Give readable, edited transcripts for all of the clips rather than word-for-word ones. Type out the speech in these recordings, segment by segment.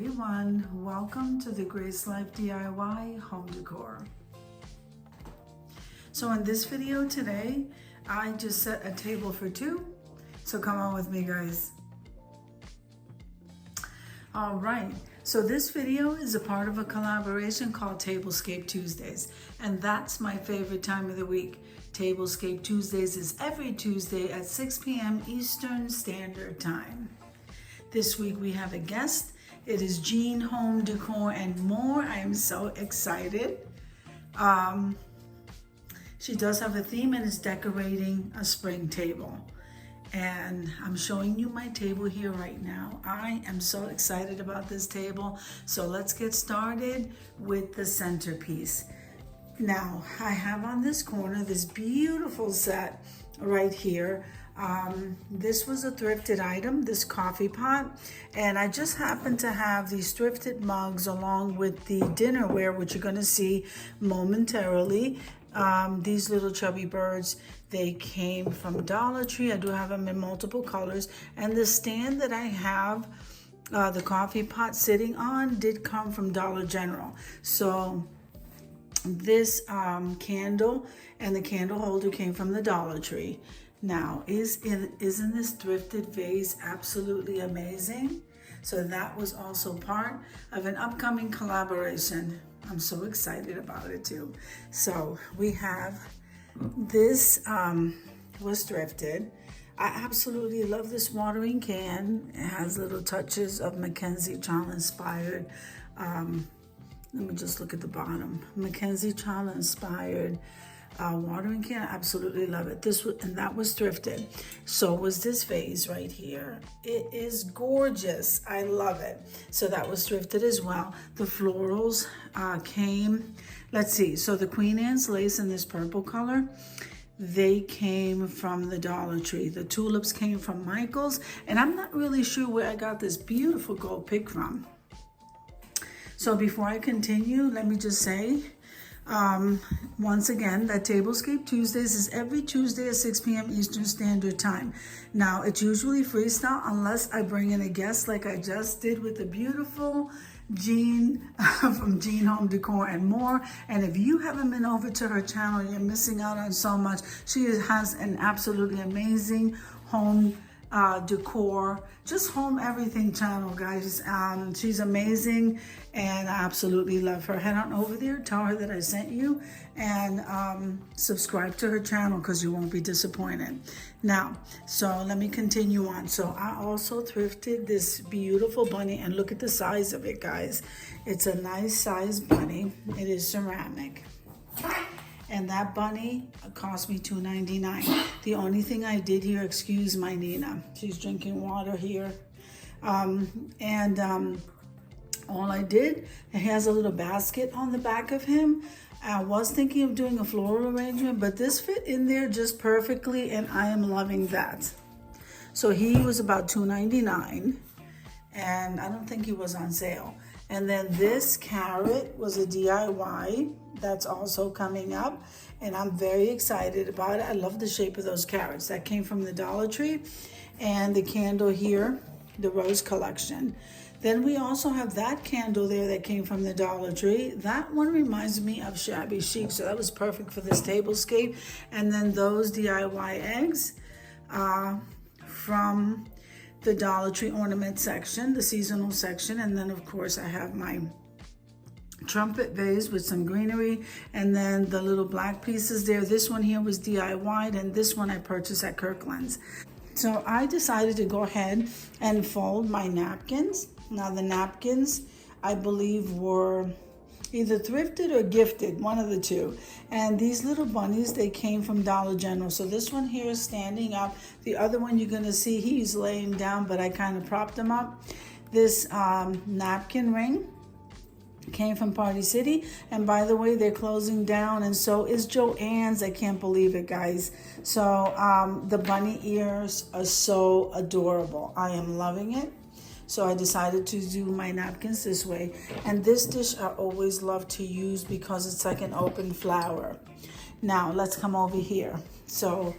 everyone, welcome to the Grace Life DIY home decor. So in this video today, I just set a table for two, so come on with me guys. All right, so this video is a part of a collaboration called Tablescape Tuesdays, and that's my favorite time of the week. Tablescape Tuesdays is every Tuesday at 6 p.m. Eastern Standard Time. This week we have a guest. It is Jean Home Decor and More. I am so excited. She does have a theme and is decorating a spring table. And I'm showing you my table here right now. I am so excited about this table. So let's get started with the centerpiece. Now, I have on this corner this beautiful set right here. This was a thrifted item, this coffee pot, and I just happened to have these thrifted mugs along with the dinnerware, which you're gonna see momentarily. These little chubby birds, they came from Dollar Tree. I do have them in multiple colors, and the stand that I have the coffee pot sitting on did come from Dollar General. So this candle and the candle holder came from the Dollar Tree. Now, isn't this thrifted vase absolutely amazing? So that was also part of an upcoming collaboration. I'm so excited about it too. So we have this was thrifted. I absolutely love this watering can. It has little touches of Mackenzie Child inspired. Let me just look at the bottom. Mackenzie Child inspired watering can. I absolutely love it. And that was thrifted. So was this vase right here. It is gorgeous. I love it. So that was thrifted as well. The florals came. Let's see. So the Queen Anne's lace in this purple color, they came from the Dollar Tree. The tulips came from Michael's, and I'm not really sure where I got this beautiful gold pick from. So before I continue, let me just say, once again, that Tablescape Tuesdays is every Tuesday at 6 p.m. Eastern Standard Time. Now, it's usually freestyle unless I bring in a guest like I just did with the beautiful Jean from Jean Home Decor and More. And if you haven't been over to her channel, you're missing out on so much. She has an absolutely amazing home decor, just home everything channel, guys. She's amazing and I absolutely love her. Head on over there, tell her that I sent you, and subscribe to her channel because you won't be disappointed. Now, so let me continue on. So I also thrifted this beautiful bunny, and look at the size of it, guys. It's a nice size bunny. It is ceramic. And that bunny cost me $2.99. The only thing I did here, excuse my Nina, she's drinking water here. All I did, it has a little basket on the back of him. I was thinking of doing a floral arrangement, but this fit in there just perfectly, and I am loving that. So he was about $2.99, and I don't think he was on sale. And then this carrot was a DIY that's also coming up, and I'm very excited about it. I love the shape of those carrots. That came from the Dollar Tree. And the candle here, the rose collection. Then we also have that candle there that came from the Dollar Tree. That one reminds me of shabby chic, so that was perfect for this tablescape. And then those DIY eggs from the Dollar Tree ornament section, the seasonal section. And then of course I have my trumpet vase with some greenery, and then the little black pieces there. This one here was DIY'd, and this one I purchased at Kirkland's. So I decided to go ahead and fold my napkins. Now the napkins, I believe, were either thrifted or gifted, one of the two. And these little bunnies, they came from Dollar General. So this one here is standing up. The other one you're gonna see, he's laying down, but I kind of propped him up. This napkin ring came from Party City, and by the way, they're closing down, and so is Joann's. I can't believe it, guys. So the bunny ears are so adorable. I am loving it. So I decided to do my napkins this way. And this dish I always love to use because it's like an open flower. Now let's come over here. So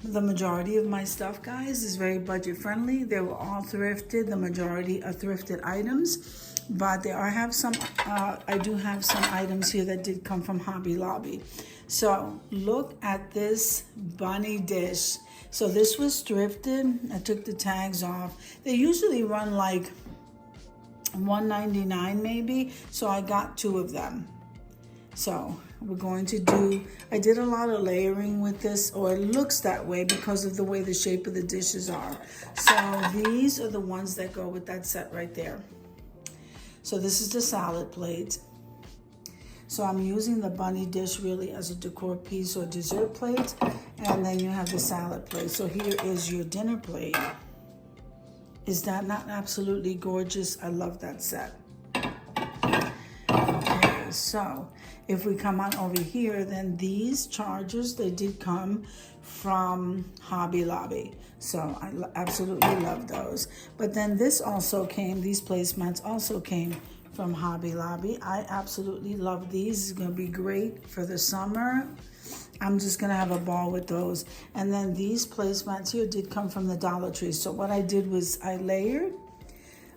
The majority of my stuff, guys, is very budget friendly. They were all thrifted. The majority are thrifted items, but I do have some items here that did come from Hobby Lobby. So look at this bunny dish. So this was thrifted. I took the tags off. They usually run like $1.99 maybe, so I got 2 of them. So we're going to do, I did a lot of layering with this, or it looks that way because of the way the shape of the dishes are. So these are the ones that go with that set right there. So this is the salad plate. So I'm using the bunny dish really as a decor piece or dessert plate. And then you have the salad plate. So here is your dinner plate. Is that not absolutely gorgeous? I love that set. Okay, so if we come on over here, then these chargers, they did come from Hobby Lobby. So I absolutely love those. But then this also came, these placemats also came from Hobby Lobby. I absolutely love these. It's gonna be great for the summer. I'm just gonna have a ball with those. And then these placemats here did come from the Dollar Tree. So what I did was I layered,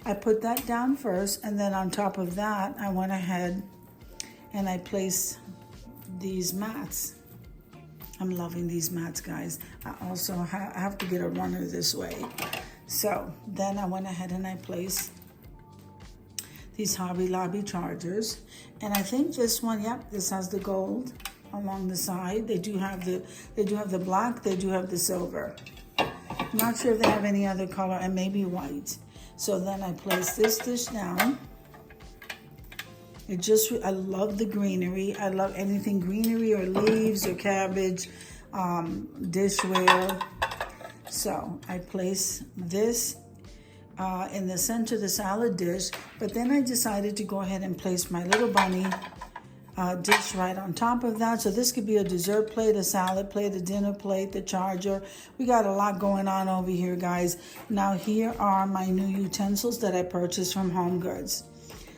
I put that down first, and then on top of that, I went ahead and I placed these mats. I'm loving these mats, guys. I also have to get a runner this way. So then I went ahead and I placed these Hobby Lobby chargers. And I think this one, yep, this has the gold along the side. They do have the black, they do have the silver. I'm not sure if they have any other color, and maybe white. So then I place this dish down. I love the greenery. I love anything greenery or leaves or cabbage, dishware. So I place this in the center of the salad dish, but then I decided to go ahead and place my little bunny dish right on top of that. So this could be a dessert plate, a salad plate, a dinner plate, the charger. We got a lot going on over here, guys. Now here are my new utensils that I purchased from Home Goods.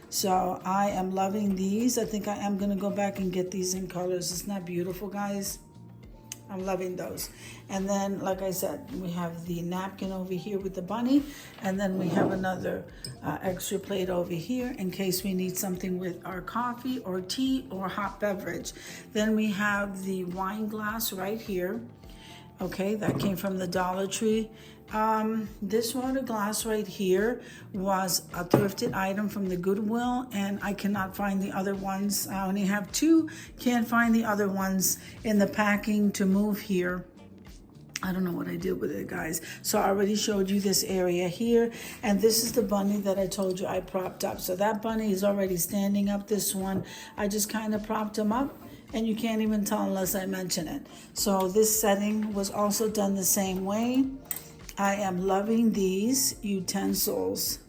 So I am loving these. I think I am gonna go back and get these in colors. Isn't that beautiful, guys? I'm loving those. And then, like I said, we have the napkin over here with the bunny, and then we have another extra plate over here in case we need something with our coffee or tea or hot beverage. Then we have the wine glass right here. Okay, that came from the Dollar Tree. This water glass right here was a thrifted item from the Goodwill, and I cannot find the other ones. I only have 2, can't find the other ones in the packing to move here. I don't know what I did with it, guys. So I already showed you this area here, and this is the bunny that I told you I propped up. So that bunny is already standing up. This one, I just kind of propped him up, and you can't even tell unless I mention it. So this setting was also done the same way. I am loving these utensils.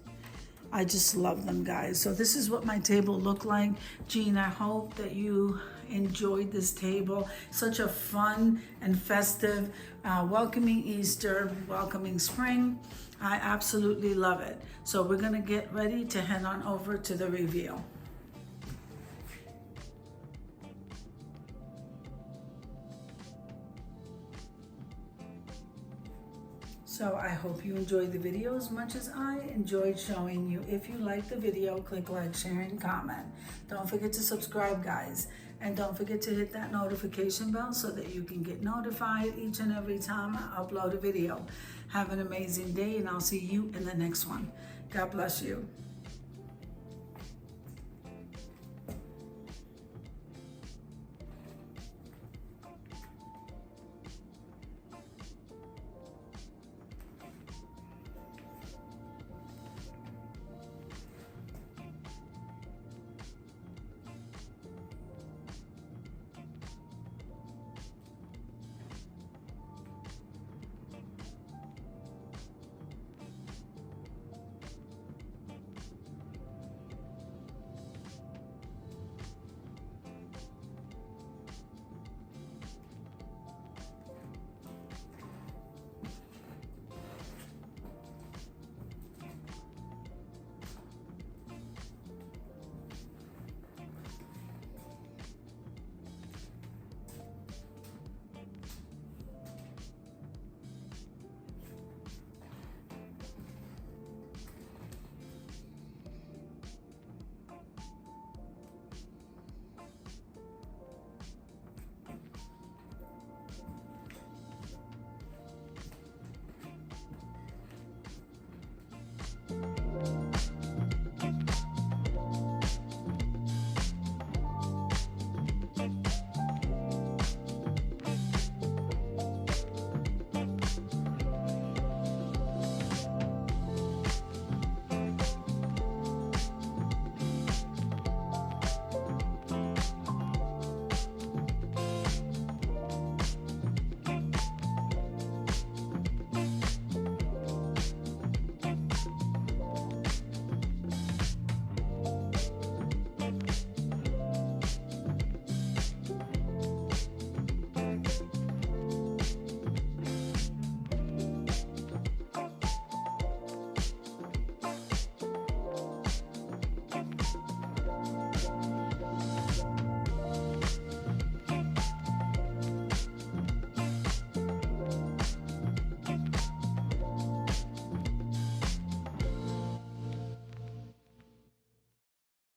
I just love them, guys. So this is what my table looked like. Jean, I hope that you enjoyed this table. Such a fun and festive, welcoming Easter, welcoming spring. I absolutely love it. So we're gonna get ready to head on over to the reveal. So I hope you enjoyed the video as much as I enjoyed showing you. If you liked the video, click like, share, and comment. Don't forget to subscribe, guys. And don't forget to hit that notification bell so that you can get notified each and every time I upload a video. Have an amazing day, and I'll see you in the next one. God bless you.